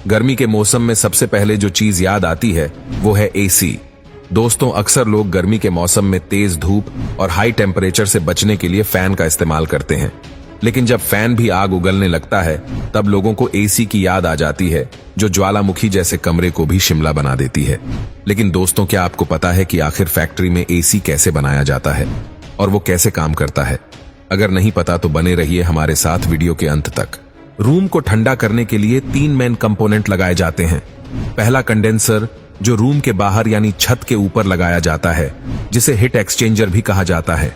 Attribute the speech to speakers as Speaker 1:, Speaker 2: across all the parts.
Speaker 1: गर्मी के मौसम में सबसे पहले जो चीज याद आती है वो है एसी। दोस्तों, अक्सर लोग गर्मी के मौसम में तेज धूप और हाई टेम्परेचर से बचने के लिए फैन का इस्तेमाल करते हैं, लेकिन जब फैन भी आग उगलने लगता है तब लोगों को एसी की याद आ जाती है, जो ज्वालामुखी जैसे कमरे को भी शिमला बना देती है। लेकिन दोस्तों, क्या आपको पता है कि आखिर फैक्ट्री में एसी कैसे बनाया जाता है और वो कैसे काम करता है? अगर नहीं पता तो बने रहिए हमारे साथ वीडियो के अंत तक। रूम को ठंडा करने के लिए 3 मेन कंपोनेंट लगाए जाते हैं। पहला कंडेंसर, जो रूम के बाहर यानी छत के ऊपर लगाया जाता है, जिसे हीट एक्सचेंजर भी कहा जाता है,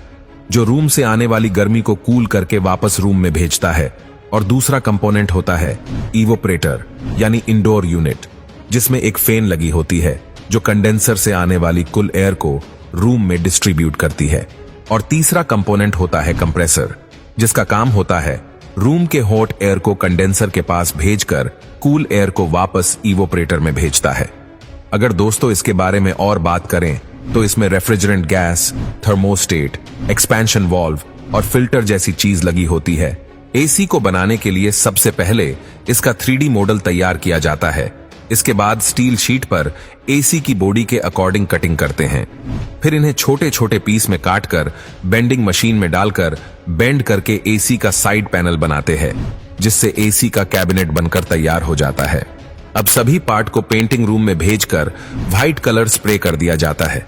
Speaker 1: जो रूम से आने वाली गर्मी को कूल करके वापस रूम में भेजता है। और दूसरा कंपोनेंट होता है इवोपरेटर यानी इंडोर यूनिट, जिसमें एक फैन लगी होती है जो कंडेंसर से आने वाली कुल एयर को रूम में डिस्ट्रीब्यूट करती है। और तीसरा कंपोनेंट होता है कंप्रेसर, जिसका काम होता है रूम के हॉट एयर को कंडेंसर के पास भेजकर कूल एयर को वापस इवोपरेटर में भेजता है। अगर दोस्तों इसके बारे में और बात करें तो इसमें refrigerant gas, thermostat, expansion valve और फिल्टर जैसी चीज लगी होती है। एसी को बनाने के लिए सबसे पहले इसका 3D मॉडल तैयार किया जाता है। इसके बाद स्टील शीट पर एसी की बॉडी के अकॉर्डिंग कटिंग करते हैं। फिर इन्हें छोटे छोटे पीस में काटकर बेंडिंग मशीन में डालकर बेंड करके एसी का साइड पैनल बनाते हैं, जिससे एसी का कैबिनेट बनकर तैयार हो जाता है। अब सभी पार्ट को पेंटिंग रूम में भेजकर व्हाइट कलर स्प्रे कर दिया जाता है।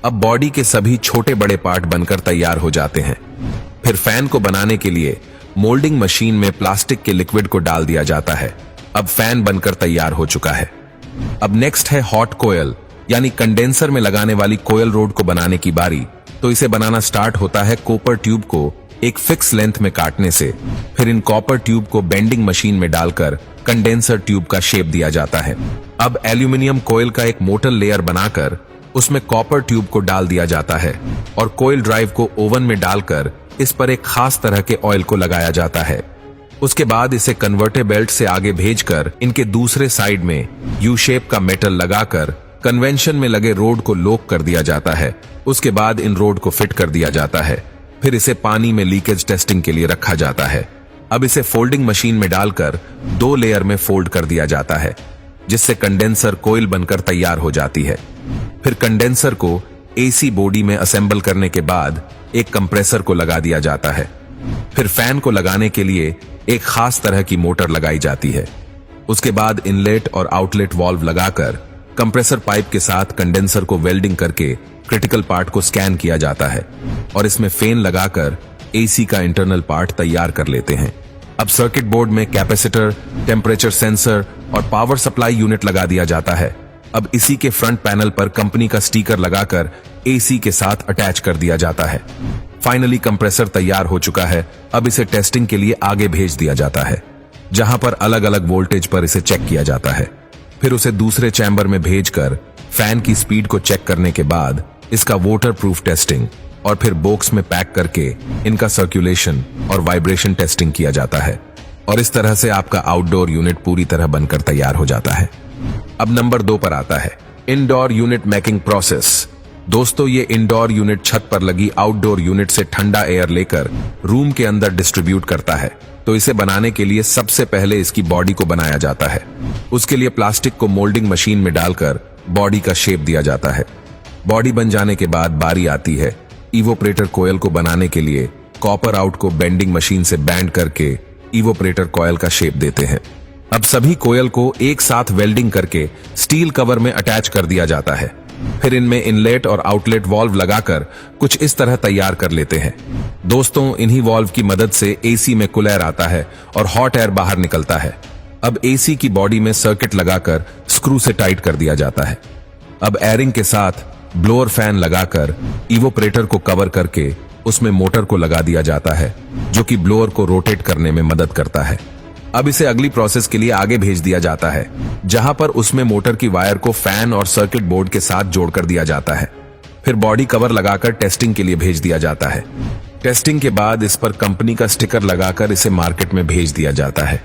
Speaker 1: अब बॉडी के सभी छोटे बड़े पार्ट बनकर तैयार हो जाते हैं। फिर फैन को बनाने के लिए मोल्डिंग मशीन में प्लास्टिक के लिक्विड को डाल दिया जाता है। अब फैन बनकर तैयार हो चुका है। अब नेक्स्ट है हॉट कोयल, यानी कंडेंसर में लगाने वाली कोयल रोड को बनाने की बारी। तो इसे बनाना स्टार्ट होता है कॉपर ट्यूब को एक फिक्स लेंथ में काटने से। फिर इन कॉपर ट्यूब को बेंडिंग मशीन में डालकर कंडेंसर ट्यूब का शेप दिया जाता है। अब एल्यूमिनियम कोयल का एक मोटर लेयर बनाकर उसमें कॉपर ट्यूब को डाल दिया जाता है और कोयल ड्राइव को ओवन में डालकर इस पर एक खास तरह के ऑयल को लगाया जाता है। उसके बाद इसे कन्वर्टर बेल्ट से आगे भेजकर इनके दूसरे साइड में यू शेप का मेटल लगाकर कन्वेंशन में लगे रोड को लॉक कर दिया जाता है। उसके बाद इन रोड को फिट कर दिया जाता है। फिर इसे पानी में लीकेज टेस्टिंग के लिए रखा जाता है। अब इसे फोल्डिंग मशीन में डालकर 2 लेयर में फोल्ड कर दिया जाता है, जिससे कंडेंसर कोयल बनकर तैयार हो जाती है। फिर कंडेंसर को एसी बॉडी में असेंबल करने के बाद एक कंप्रेसर को लगा दिया जाता है। फिर फैन को लगाने के लिए एक खास तरह की मोटर लगाई जाती है। उसके बाद इनलेट और आउटलेट वाल्व लगाकर कंप्रेसर पाइप के साथ कंडेंसर को वेल्डिंग करके क्रिटिकल पार्ट को स्कैन किया जाता है और इसमें फैन लगाकर एसी का इंटरनल पार्ट तैयार कर लेते हैं। अब सर्किट बोर्ड में कैपेसिटर, टेम्परेचर सेंसर और पावर सप्लाई यूनिट लगा दिया जाता है। अब इसी के फ्रंट पैनल पर कंपनी का स्टिकर लगाकर एसी के साथ अटैच कर दिया जाता है। फाइनली कंप्रेसर तैयार हो चुका है। अब इसे टेस्टिंग के लिए आगे भेज दिया जाता है, जहां पर अलग अलग वोल्टेज पर इसे चेक किया जाता है। फिर उसे दूसरे चैम्बर में भेजकर फैन की स्पीड को चेक करने के बाद इसका वाटर प्रूफ टेस्टिंग और फिर बॉक्स में पैक करके इनका सर्कुलेशन और वाइब्रेशन टेस्टिंग किया जाता है। और इस तरह से आपका आउटडोर यूनिट पूरी तरह बनकर तैयार हो जाता है। अब नंबर 2 पर आता है इंडोर यूनिट मेकिंग प्रोसेस। दोस्तों, ये इंडोर यूनिट छत पर लगी आउटडोर यूनिट से ठंडा एयर लेकर रूम के अंदर डिस्ट्रीब्यूट करता है। तो इसे बनाने के लिए सबसे पहले इसकी बॉडी को बनाया जाता है। उसके लिए प्लास्टिक को मोल्डिंग मशीन में डालकर बॉडी का शेप दिया जाता है। बॉडी बन जाने के बाद बारी आती है इवोपरेटर कोयल को बनाने के लिए। कॉपर आउट को बेंडिंग मशीन से बैंड करके इवोपरेटर कोयल का शेप देते हैं। अब सभी कोयल को एक साथ वेल्डिंग करके स्टील कवर में अटैच कर दिया जाता है। फिर इनमें इनलेट और आउटलेट वाल्व लगाकर कुछ इस तरह तैयार कर लेते हैं। दोस्तों, इन्हीं वाल्व की मदद से एसी में कूल एयर आता है और हॉट एयर बाहर निकलता है। अब एसी की बॉडी में सर्किट लगाकर स्क्रू से टाइट कर दिया जाता है। अब एयरिंग के साथ ब्लोअर फैन लगाकर इवोपरेटर को कवर करके उसमें मोटर को लगा दिया जाता है, जो कि ब्लोअर को रोटेट करने में मदद करता है। अब इसे अगली प्रोसेस के लिए आगे भेज दिया जाता है, जहां पर उसमें मोटर की वायर को फैन और सर्किट बोर्ड के साथ जोड़कर दिया जाता है। फिर बॉडी कवर लगाकर टेस्टिंग के लिए भेज दिया जाता है। टेस्टिंग के बाद इस पर कंपनी का स्टिकर लगाकर इसे मार्केट में भेज दिया जाता है।